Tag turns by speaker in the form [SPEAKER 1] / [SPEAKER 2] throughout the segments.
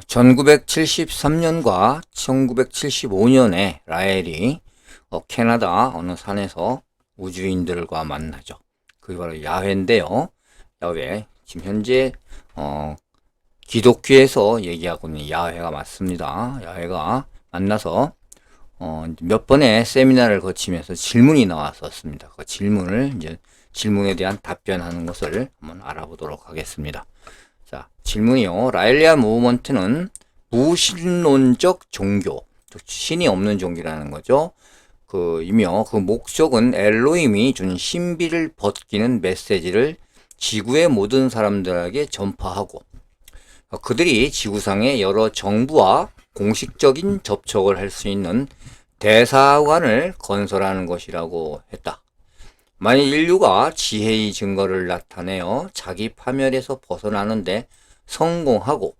[SPEAKER 1] 1973년과 1975년에 라헬이 캐나다 어느 산에서 우주인들과 만나죠. 그게 바로 야훼인데요. 야훼, 지금 현재 기독교에서 얘기하고 있는 야훼가 맞습니다. 야훼가 만나서 몇 번의 세미나를 거치면서 질문이 나왔었습니다. 그 질문에 대한 답변하는 것을 한번 알아보도록 하겠습니다. 자, 질문이요. 라일리아 무브먼트는 무신론적 종교, 즉 신이 없는 종교라는 거죠. 이며 그 목적은 엘로힘이 준 신비를 벗기는 메시지를 지구의 모든 사람들에게 전파하고 그들이 지구상의 여러 정부와 공식적인 접촉을 할 수 있는 대사관을 건설하는 것이라고 했다. 만일 인류가 지혜의 증거를 나타내어 자기 파멸에서 벗어나는데 성공하고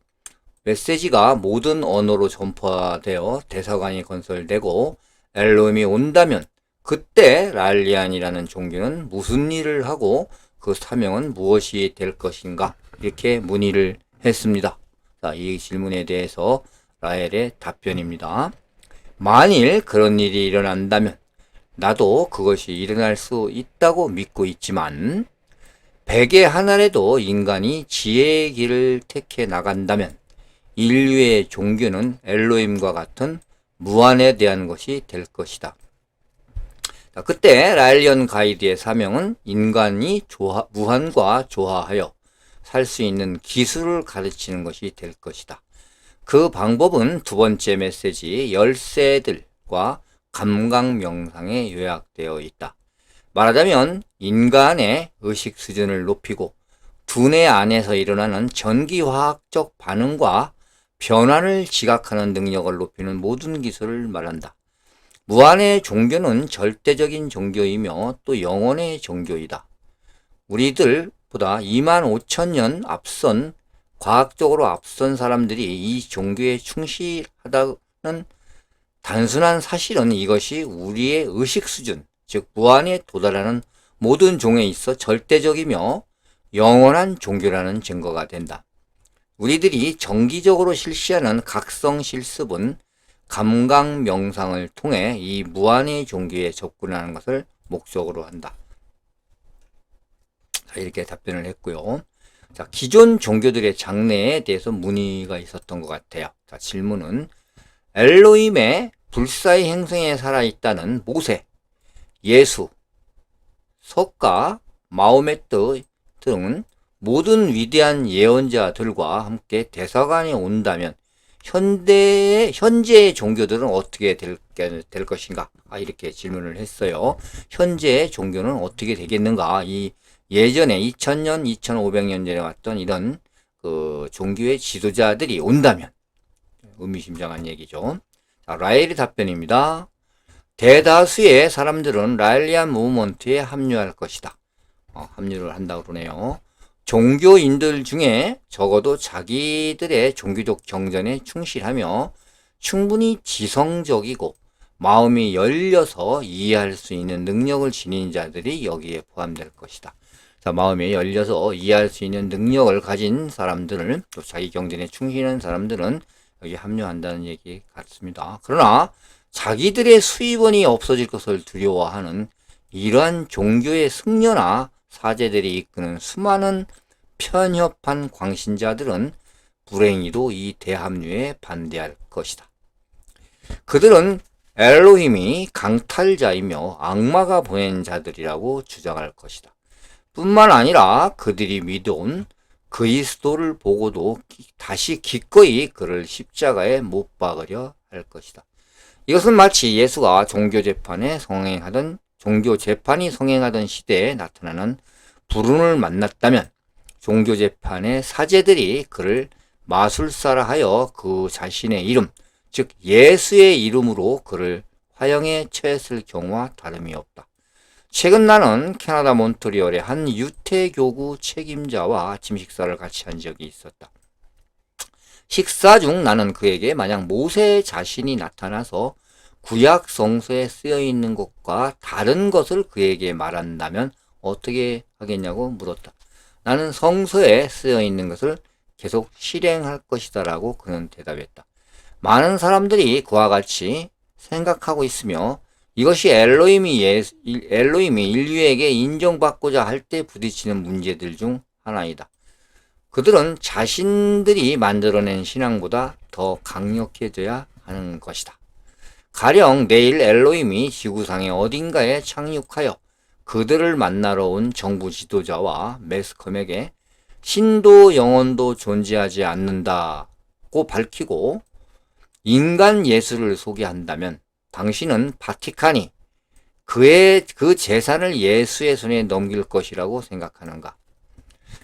[SPEAKER 1] 메시지가 모든 언어로 전파되어 대사관이 건설되고 엘로힘이 온다면 그때 랄리안이라는 종교는 무슨 일을 하고 그 사명은 무엇이 될 것인가? 이렇게 문의를 했습니다. 자, 이 질문에 대해서 라헬의 답변입니다. 만일 그런 일이 일어난다면 나도 그것이 일어날 수 있다고 믿고 있지만 백의 하나라도 인간이 지혜의 길을 택해 나간다면 인류의 종교는 엘로힘과 같은 무한에 대한 것이 될 것이다. 자, 그때 라일리언 가이드의 사명은 인간이 무한과 조화하여 살 수 있는 기술을 가르치는 것이 될 것이다. 그 방법은 두 번째 메시지 열쇠들과 감각 명상에 요약되어 있다. 말하자면 인간의 의식 수준을 높이고 두뇌 안에서 일어나는 전기화학적 반응과 변화를 지각하는 능력을 높이는 모든 기술을 말한다. 무한의 종교는 절대적인 종교이며 또 영원의 종교이다. 우리들보다 25,000년 앞선 과학적으로 앞선 사람들이 이 종교에 충실하다는 단순한 사실은 이것이 우리의 의식 수준, 즉 무한에 도달하는 모든 종에 있어 절대적이며 영원한 종교라는 증거가 된다. 우리들이 정기적으로 실시하는 각성 실습은 감각 명상을 통해 이 무한의 종교에 접근하는 것을 목적으로 한다. 자, 이렇게 답변을 했고요. 자, 기존 종교들의 장래에 대해서 문의가 있었던 것 같아요. 자, 질문은 엘로힘의 불사의 행성에 살아있다는 모세, 예수, 석가, 마호메트 등 모든 위대한 예언자들과 함께 대사관에 온다면 현재의 종교들은 어떻게 될 것인가? 이렇게 질문을 했어요. 현재의 종교는 어떻게 되겠는가? 이 예전에 2000년, 2500년 전에 왔던 이런 종교의 지도자들이 온다면 의미심장한 얘기죠. 자, 라헬의 답변입니다. 대다수의 사람들은 라일리안 무브먼트에 합류할 것이다. 합류를 한다고 그러네요. 종교인들 중에 적어도 자기들의 종교적 경전에 충실하며 충분히 지성적이고 마음이 열려서 이해할 수 있는 능력을 지닌 자들이 여기에 포함될 것이다. 자, 마음이 열려서 이해할 수 있는 능력을 가진 사람들을, 또 자기 경전에 충실한 사람들은 여기 합류한다는 얘기 같습니다. 그러나 자기들의 수입원이 없어질 것을 두려워하는 이러한 종교의 승려나 사제들이 이끄는 수많은 편협한 광신자들은 불행히도 이 대합류에 반대할 것이다. 그들은 엘로힘이 강탈자이며 악마가 보낸 자들이라고 주장할 것이다. 뿐만 아니라 그들이 믿어온 그리스도를 보고도 다시 기꺼이 그를 십자가에 못 박으려 할 것이다. 이것은 마치 예수가 종교 재판이 성행하던 시대에 나타나는 불운을 만났다면 종교 재판의 사제들이 그를 마술사라 하여 그 자신의 이름, 즉 예수의 이름으로 그를 화형에 처했을 경우와 다름이 없다. 최근 나는 캐나다 몬트리올의 한 유태교구 책임자와 아침 식사를 같이 한 적이 있었다. 식사 중 나는 그에게 만약 모세 자신이 나타나서 구약 성서에 쓰여 있는 것과 다른 것을 그에게 말한다면 어떻게 하겠냐고 물었다. 나는 성서에 쓰여 있는 것을 계속 실행할 것이다 라고 그는 대답했다. 많은 사람들이 그와 같이 생각하고 있으며 이것이 엘로힘이 인류에게 인정받고자 할 때 부딪히는 문제들 중 하나이다. 그들은 자신들이 만들어낸 신앙보다 더 강력해져야 하는 것이다. 가령 내일 엘로힘이 지구상의 어딘가에 착륙하여 그들을 만나러 온 정부 지도자와 매스컴에게 신도 영혼도 존재하지 않는다고 밝히고 인간 예수를 소개한다면 당신은 바티칸이 그 재산을 예수의 손에 넘길 것이라고 생각하는가?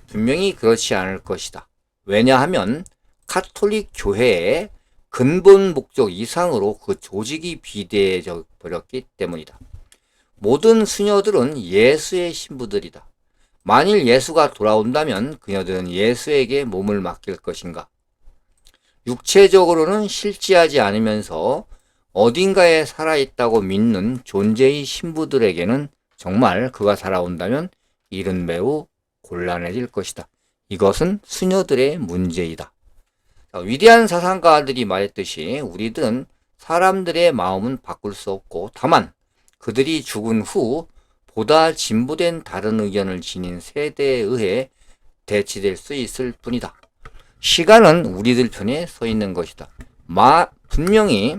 [SPEAKER 1] 분명히 그렇지 않을 것이다. 왜냐하면 카톨릭 교회의 근본 목적 이상으로 그 조직이 비대해져 버렸기 때문이다. 모든 수녀들은 예수의 신부들이다. 만일 예수가 돌아온다면 그녀들은 예수에게 몸을 맡길 것인가? 육체적으로는 실제하지 않으면서 어딘가에 살아있다고 믿는 존재의 신부들에게는 정말 그가 살아온다면 일은 매우 곤란해질 것이다. 이것은 수녀들의 문제이다. 위대한 사상가들이 말했듯이 우리들은 사람들의 마음은 바꿀 수 없고 다만 그들이 죽은 후 보다 진보된 다른 의견을 지닌 세대에 의해 대치될 수 있을 뿐이다. 시간은 우리들 편에 서 있는 것이다. 분명히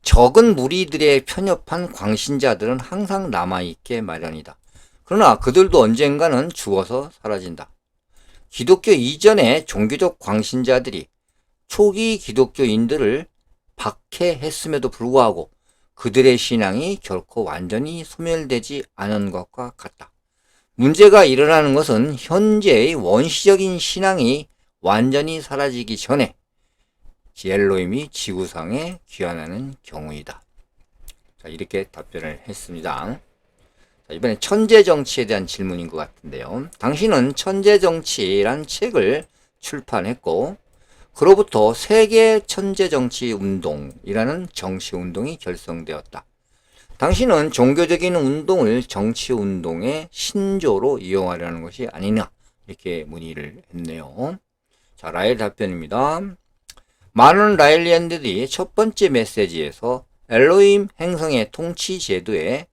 [SPEAKER 1] 적은 무리들의 편협한 광신자들은 항상 남아있게 마련이다. 그러나 그들도 언젠가는 죽어서 사라진다. 기독교 이전의 종교적 광신자들이 초기 기독교인들을 박해했음에도 불구하고 그들의 신앙이 결코 완전히 소멸되지 않은 것과 같다. 문제가 일어나는 것은 현재의 원시적인 신앙이 완전히 사라지기 전에 엘로힘이 지구상에 귀환하는 경우이다. 자, 이렇게 답변을 했습니다. 자, 이번엔 천재정치에 대한 질문인 것 같은데요. 당신은 천재정치란 책을 출판했고 그로부터 세계 천재정치 운동이라는 정치운동이 결성되었다. 당신은 종교적인 운동을 정치운동의 신조로 이용하려는 것이 아니냐 이렇게 문의를 했네요. 자, 라엘 답변입니다. 많은 라엘리안들이 첫 번째 메시지에서 엘로힘 행성의 통치 제도에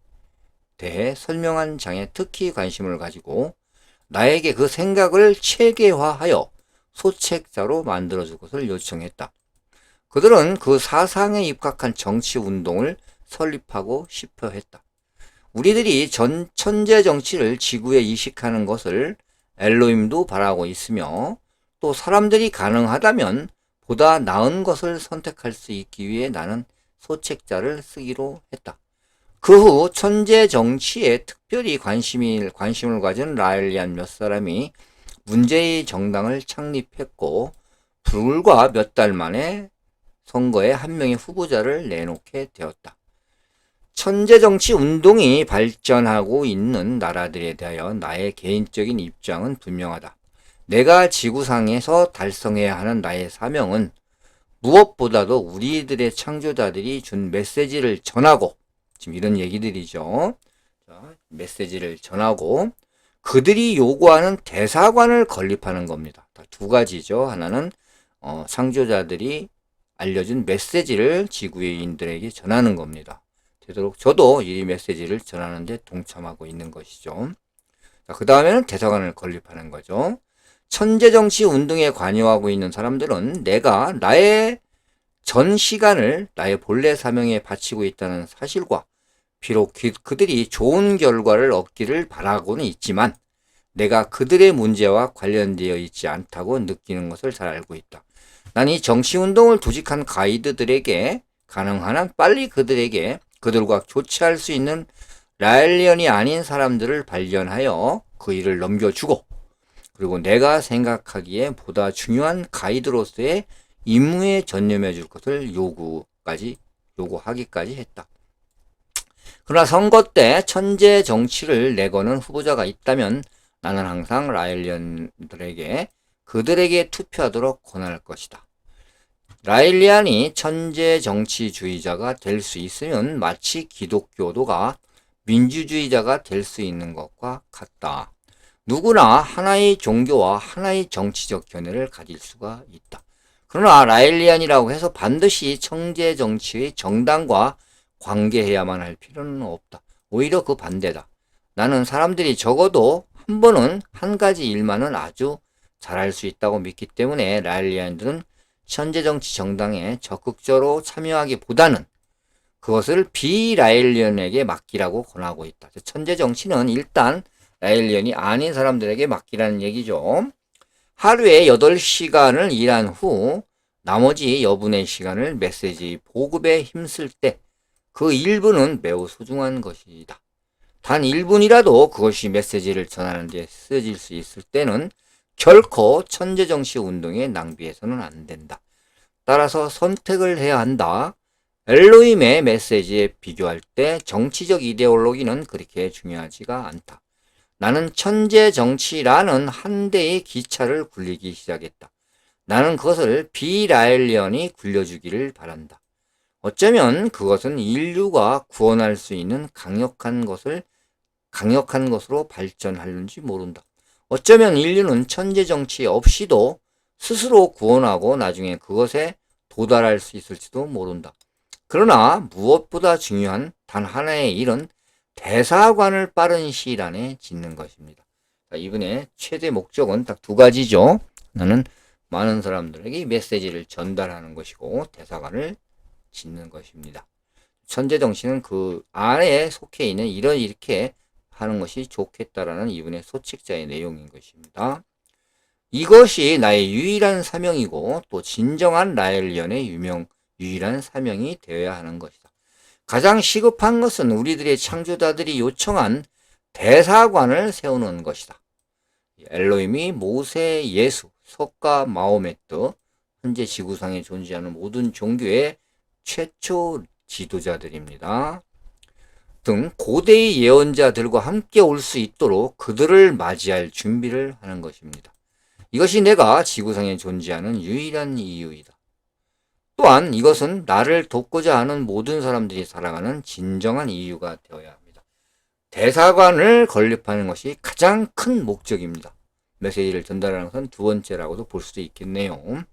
[SPEAKER 1] 대해 설명한 장에 특히 관심을 가지고 나에게 그 생각을 체계화하여 소책자로 만들어줄 것을 요청했다. 그들은 그 사상에 입각한 정치운동을 설립하고 싶어 했다. 우리들이 천재 정치를 지구에 이식하는 것을 엘로힘도 바라고 있으며 또 사람들이 가능하다면 보다 나은 것을 선택할 수 있기 위해 나는 소책자를 쓰기로 했다. 그 후 천재 정치에 특별히 관심을 가진 라엘리안 몇 사람이 문제의 정당을 창립했고 불과 몇 달 만에 선거에 한 명의 후보자를 내놓게 되었다. 천재정치 운동이 발전하고 있는 나라들에 대하여 나의 개인적인 입장은 분명하다. 내가 지구상에서 달성해야 하는 나의 사명은 무엇보다도 우리들의 창조자들이 준 메시지를 전하고, 지금 이런 얘기들이죠. 자, 메시지를 전하고 그들이 요구하는 대사관을 건립하는 겁니다. 두 가지죠. 하나는 창조자들이 알려준 메시지를 지구인들에게 전하는 겁니다. 되도록 저도 이 메시지를 전하는 데 동참하고 있는 것이죠. 그 다음에는 대사관을 건립하는 거죠. 천재정치 운동에 관여하고 있는 사람들은 내가 나의 전 시간을 나의 본래 사명에 바치고 있다는 사실과 비록 그들이 좋은 결과를 얻기를 바라고는 있지만 내가 그들의 문제와 관련되어 있지 않다고 느끼는 것을 잘 알고 있다. 난 이 정치운동을 조직한 가이드들에게 가능한 한 빨리 그들과 교체할 수 있는 라엘리언이 아닌 사람들을 발견하여 그 일을 넘겨주고 그리고 내가 생각하기에 보다 중요한 가이드로서의 임무에 전념해 줄 것을 요구하기까지 했다. 그러나 선거 때 천재 정치를 내거는 후보자가 있다면 나는 항상 라엘리안들에게 그들에게 투표하도록 권할 것이다. 라엘리안이 천재 정치주의자가 될 수 있으면 마치 기독교도가 민주주의자가 될 수 있는 것과 같다. 누구나 하나의 종교와 하나의 정치적 견해를 가질 수가 있다. 그러나 라일리안이라고 해서 반드시 청제 정치의 정당과 관계해야만 할 필요는 없다. 오히려 그 반대다. 나는 사람들이 적어도 한 번은 한 가지 일만은 아주 잘할 수 있다고 믿기 때문에 라일리안들은 현재 정치 정당에 적극적으로 참여하기보다는 그것을 비라일리언에게 맡기라고 권하고 있다. 천재 정치는 일단 라일리언이 아닌 사람들에게 맡기라는 얘기죠. 하루에 8시간을 일한 후 나머지 여분의 시간을 메시지 보급에 힘쓸 때 그 1분은 매우 소중한 것이다. 단 1분이라도 그것이 메시지를 전하는 데 쓰여질 수 있을 때는 결코 천재정치 운동에 낭비해서는 안 된다. 따라서 선택을 해야 한다. 엘로힘의 메시지에 비교할 때 정치적 이데올로기는 그렇게 중요하지가 않다. 나는 천재 정치라는 한 대의 기차를 굴리기 시작했다. 나는 그것을 비라일리언이 굴려주기를 바란다. 어쩌면 그것은 인류가 구원할 수 있는 강력한 것으로 발전하는지 모른다. 어쩌면 인류는 천재 정치 없이도 스스로 구원하고 나중에 그것에 도달할 수 있을지도 모른다. 그러나 무엇보다 중요한 단 하나의 일은 대사관을 빠른 시일 안에 짓는 것입니다. 이분의 최대 목적은 딱 두 가지죠. 나는 많은 사람들에게 이 메시지를 전달하는 것이고 대사관을 짓는 것입니다. 천재 정치는 그 안에 속해 있는 이렇게 하는 것이 좋겠다라는 이분의 소책자의 내용인 것입니다. 이것이 나의 유일한 사명이고 또 진정한 라일리언의 유일한 사명이 되어야 하는 것이다. 가장 시급한 것은 우리들의 창조자들이 요청한 대사관을 세우는 것이다. 엘로힘이 모세, 예수, 석가, 마호메트, 현재 지구상에 존재하는 모든 종교의 최초 지도자들입니다. 등 고대의 예언자들과 함께 올 수 있도록 그들을 맞이할 준비를 하는 것입니다. 이것이 내가 지구상에 존재하는 유일한 이유이다. 또한 이것은 나를 돕고자 하는 모든 사람들이 살아가는 진정한 이유가 되어야 합니다. 대사관을 건립하는 것이 가장 큰 목적입니다. 메시지를 전달하는 것은 두 번째라고도 볼 수도 있겠네요.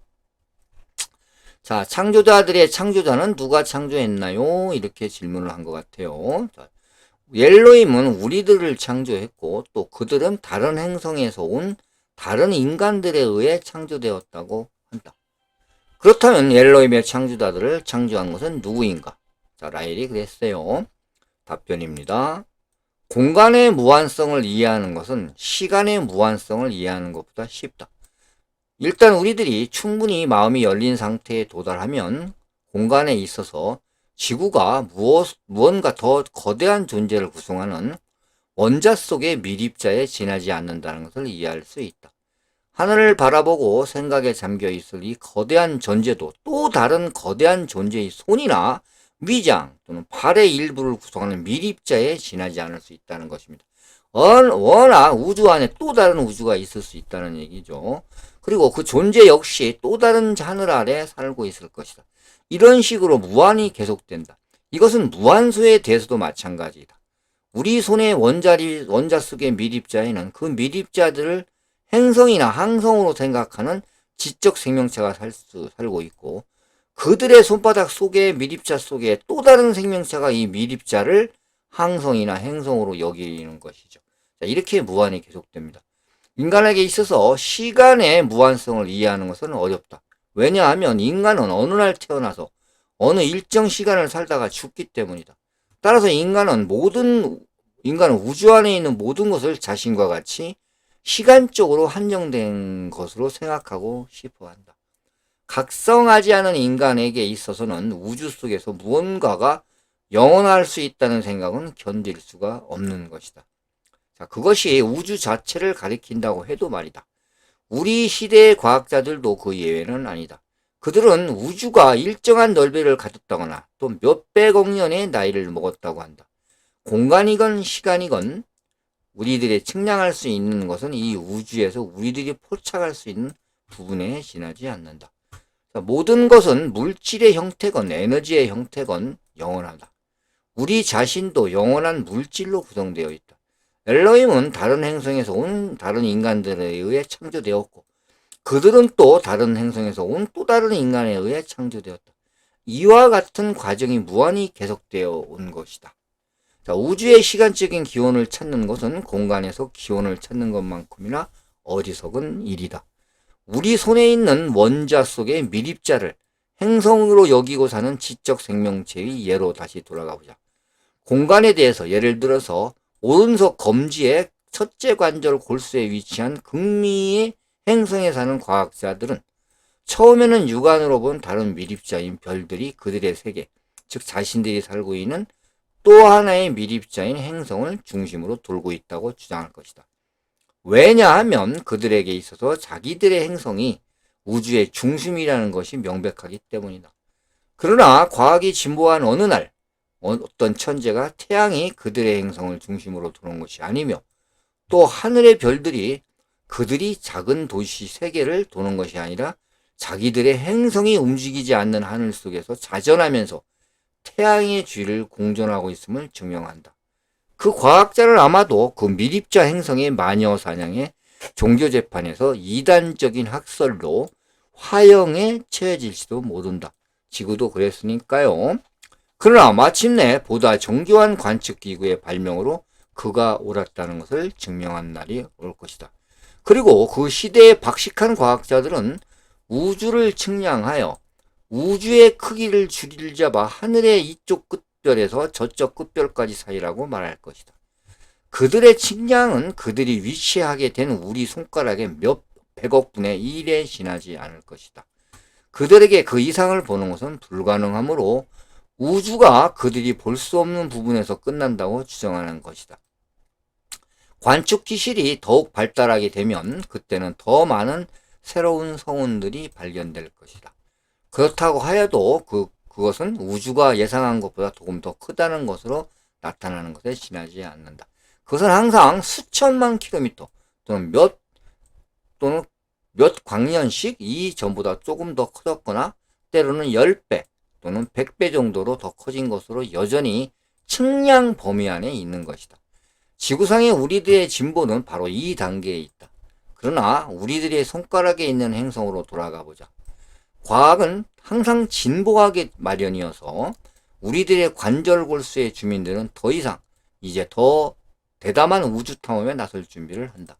[SPEAKER 1] 자, 창조자들의 창조자는 누가 창조했나요? 이렇게 질문을 한 것 같아요. 자, 엘로힘은 우리들을 창조했고 또 그들은 다른 행성에서 온 다른 인간들에 의해 창조되었다고 한다. 그렇다면 엘로힘의 창조자들을 창조한 것은 누구인가? 자, 라헬이 그랬어요. 답변입니다. 공간의 무한성을 이해하는 것은 시간의 무한성을 이해하는 것보다 쉽다. 일단 우리들이 충분히 마음이 열린 상태에 도달하면 공간에 있어서 지구가 무언가 더 거대한 존재를 구성하는 원자 속의 미립자에 지나지 않는다는 것을 이해할 수 있다. 하늘을 바라보고 생각에 잠겨 있을 이 거대한 존재도 또 다른 거대한 존재의 손이나 위장 또는 팔의 일부를 구성하는 미립자에 지나지 않을 수 있다는 것입니다. 워낙 우주 안에 또 다른 우주가 있을 수 있다는 얘기죠. 그리고 그 존재 역시 또 다른 하늘 아래 살고 있을 것이다. 이런 식으로 무한히 계속된다. 이것은 무한소에 대해서도 마찬가지다. 우리 손의 원자 속의 미립자에는 그 미립자들을 행성이나 항성으로 생각하는 지적 생명체가 살고 있고 그들의 손바닥 속의 미립자 속에 또 다른 생명체가 이 미립자를 항성이나 행성으로 여기는 것이죠. 자, 이렇게 무한히 계속됩니다. 인간에게 있어서 시간의 무한성을 이해하는 것은 어렵다. 왜냐하면 인간은 어느 날 태어나서 어느 일정 시간을 살다가 죽기 때문이다. 따라서 인간은 우주 안에 있는 모든 것을 자신과 같이 시간적으로 한정된 것으로 생각하고 싶어 한다. 각성하지 않은 인간에게 있어서는 우주 속에서 무언가가 영원할 수 있다는 생각은 견딜 수가 없는 것이다. 자, 그것이 우주 자체를 가리킨다고 해도 말이다. 우리 시대의 과학자들도 그 예외는 아니다. 그들은 우주가 일정한 넓이를 가졌다거나 또 몇백억 년의 나이를 먹었다고 한다. 공간이건 시간이건 우리들이 측량할 수 있는 것은 이 우주에서 우리들이 포착할 수 있는 부분에 지나지 않는다. 자, 모든 것은 물질의 형태건 에너지의 형태건 영원하다. 우리 자신도 영원한 물질로 구성되어 있다. 엘로힘은 다른 행성에서 온 다른 인간들에 의해 창조되었고 그들은 또 다른 행성에서 온 또 다른 인간에 의해 창조되었다. 이와 같은 과정이 무한히 계속되어 온 것이다. 자, 우주의 시간적인 기원을 찾는 것은 공간에서 기원을 찾는 것만큼이나 어리석은 일이다. 우리 손에 있는 원자 속의 밀입자를 행성으로 여기고 사는 지적 생명체의 예로 다시 돌아가 보자. 공간에 대해서 예를 들어서 오른손 검지의 첫째 관절 골수에 위치한 극미의 행성에 사는 과학자들은 처음에는 육안으로 본 다른 밀입자인 별들이 그들의 세계, 즉 자신들이 살고 있는 또 하나의 밀입자인 행성을 중심으로 돌고 있다고 주장할 것이다. 왜냐하면 그들에게 있어서 자기들의 행성이 우주의 중심이라는 것이 명백하기 때문이다. 그러나 과학이 진보한 어느 날 어떤 천재가 태양이 그들의 행성을 중심으로 도는 것이 아니며 또 하늘의 별들이 그들이 작은 도시 세계를 도는 것이 아니라 자기들의 행성이 움직이지 않는 하늘 속에서 자전하면서 태양의 주위를 공전하고 있음을 증명한다. 그 과학자는 아마도 그 밀입자 행성의 마녀 사냥의 종교재판에서 이단적인 학설로 화형에 처해질지도 모른다. 지구도 그랬으니까요. 그러나 마침내 보다 정교한 관측기구의 발명으로 그가 옳았다는 것을 증명한 날이 올 것이다. 그리고 그 시대의 박식한 과학자들은 우주를 측량하여 우주의 크기를 줄잡아 하늘의 이쪽 끝별에서 저쪽 끝별까지 사이라고 말할 것이다. 그들의 측량은 그들이 위치하게 된 우리 손가락의 몇 백억 분의 1에 지나지 않을 것이다. 그들에게 그 이상을 보는 것은 불가능하므로 우주가 그들이 볼 수 없는 부분에서 끝난다고 주장하는 것이다. 관측 기술이 더욱 발달하게 되면 그때는 더 많은 새로운 성운들이 발견될 것이다. 그렇다고 하여도 그것은 우주가 예상한 것보다 조금 더 크다는 것으로 나타나는 것에 지나지 않는다. 그것은 항상 수천만 킬로미터 또는 몇 광년씩 이 전보다 조금 더 커졌거나 때로는 10배 또는 100배 정도로 더 커진 것으로 여전히 측량 범위 안에 있는 것이다. 지구상의 우리들의 진보는 바로 이 단계에 있다. 그러나 우리들의 손가락에 있는 행성으로 돌아가 보자. 과학은 항상 진보하기 마련이어서 우리들의 관절골수의 주민들은 더 이상 이제 더 대담한 우주 탐험에 나설 준비를 한다.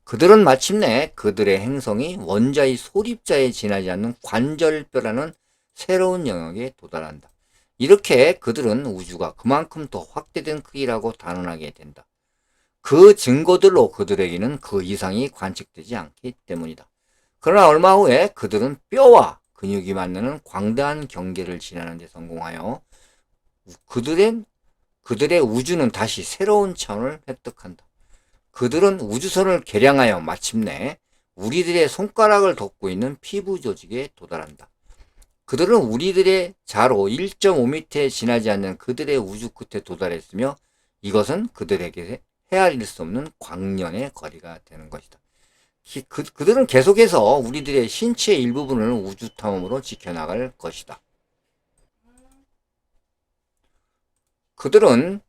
[SPEAKER 1] 그들은 마침내 그들의 행성이 원자의 소립자에 지나지 않는 관절뼈라는 새로운 영역에 도달한다. 이렇게 그들은 우주가 그만큼 더 확대된 크기라고 단언하게 된다. 그 증거들로 그들에게는 그 이상이 관측되지 않기 때문이다. 그러나 얼마 후에 그들은 뼈와 근육이 만나는 광대한 경계를 지나는 데 성공하여 그들의 우주는 다시 새로운 차원을 획득한다. 그들은 우주선을 개량하여 마침내 우리들의 손가락을 덮고 있는 피부 조직에 도달한다. 그들은 우리들의 자로 1.5m에 지나지 않는 그들의 우주 끝에 도달했으며 이것은 그들에게 헤아릴 수 없는 광년의 거리가 되는 것이다. 그들은 계속해서 우리들의 신체의 일부분을 우주 탐험으로 지켜나갈 것이다. 그들은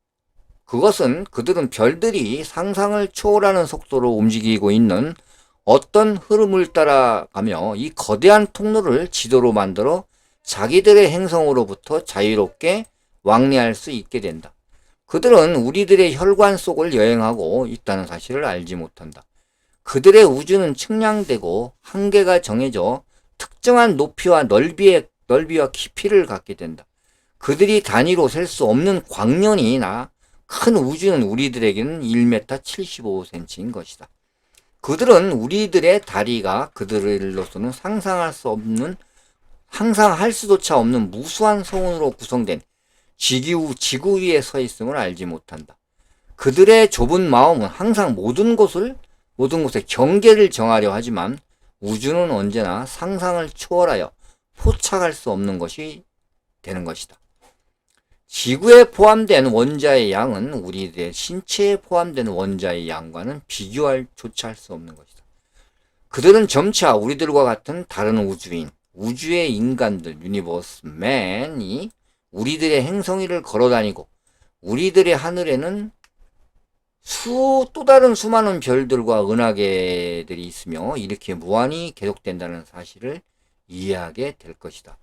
[SPEAKER 1] 별들이 상상을 초월하는 속도로 움직이고 있는 어떤 흐름을 따라가며 이 거대한 통로를 지도로 만들어 자기들의 행성으로부터 자유롭게 왕래할 수 있게 된다. 그들은 우리들의 혈관 속을 여행하고 있다는 사실을 알지 못한다. 그들의 우주는 측량되고 한계가 정해져 특정한 높이와 넓이와 깊이를 갖게 된다. 그들이 단위로 셀 수 없는 광년이나 큰 우주는 우리들에게는 1m 75cm인 것이다. 그들은 우리들의 다리가 그들로서는 상상할 수조차 없는 무수한 성운으로 구성된 지구 위에 서 있음을 알지 못한다. 그들의 좁은 마음은 항상 모든 곳의 경계를 정하려 하지만 우주는 언제나 상상을 초월하여 포착할 수 없는 것이 되는 것이다. 지구에 포함된 원자의 양은 우리들의 신체에 포함된 원자의 양과는 비교조차 할 수 없는 것이다. 그들은 점차 우리들과 같은 다른 우주인, 우주의 인간들, 유니버스맨이 우리들의 행성 위를 걸어다니고 우리들의 하늘에는 또 다른 수많은 별들과 은하계들이 있으며 이렇게 무한히 계속된다는 사실을 이해하게 될 것이다.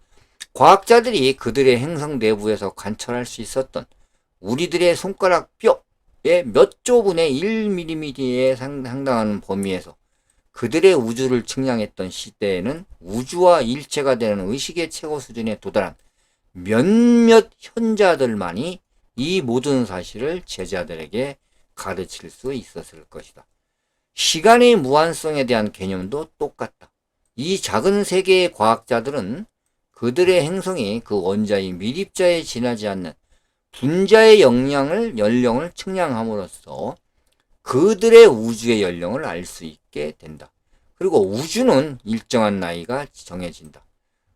[SPEAKER 1] 과학자들이 그들의 행성 내부에서 관찰할 수 있었던 우리들의 손가락 뼈의 몇 조분의 1mm에 상당하는 범위에서 그들의 우주를 측량했던 시대에는 우주와 일체가 되는 의식의 최고 수준에 도달한 몇몇 현자들만이 이 모든 사실을 제자들에게 가르칠 수 있었을 것이다. 시간의 무한성에 대한 개념도 똑같다. 이 작은 세계의 과학자들은 그들의 행성이 그 원자의 미립자에 지나지 않는 분자의 연령을 측량함으로써 그들의 우주의 연령을 알 수 있게 된다. 그리고 우주는 일정한 나이가 정해진다.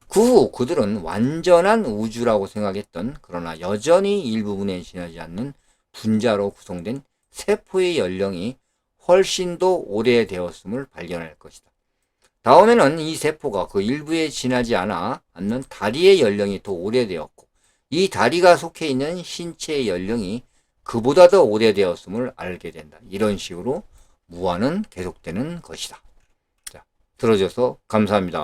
[SPEAKER 1] 그 후 그들은 완전한 우주라고 생각했던, 그러나 여전히 일부분에 지나지 않는 분자로 구성된 세포의 연령이 훨씬 더 오래되었음을 발견할 것이다. 다음에는 이 세포가 그 일부에 지나지 않는 다리의 연령이 더 오래되었고, 이 다리가 속해 있는 신체의 연령이 그보다 더 오래되었음을 알게 된다. 이런 식으로 무한은 계속되는 것이다. 자, 들어줘서 감사합니다.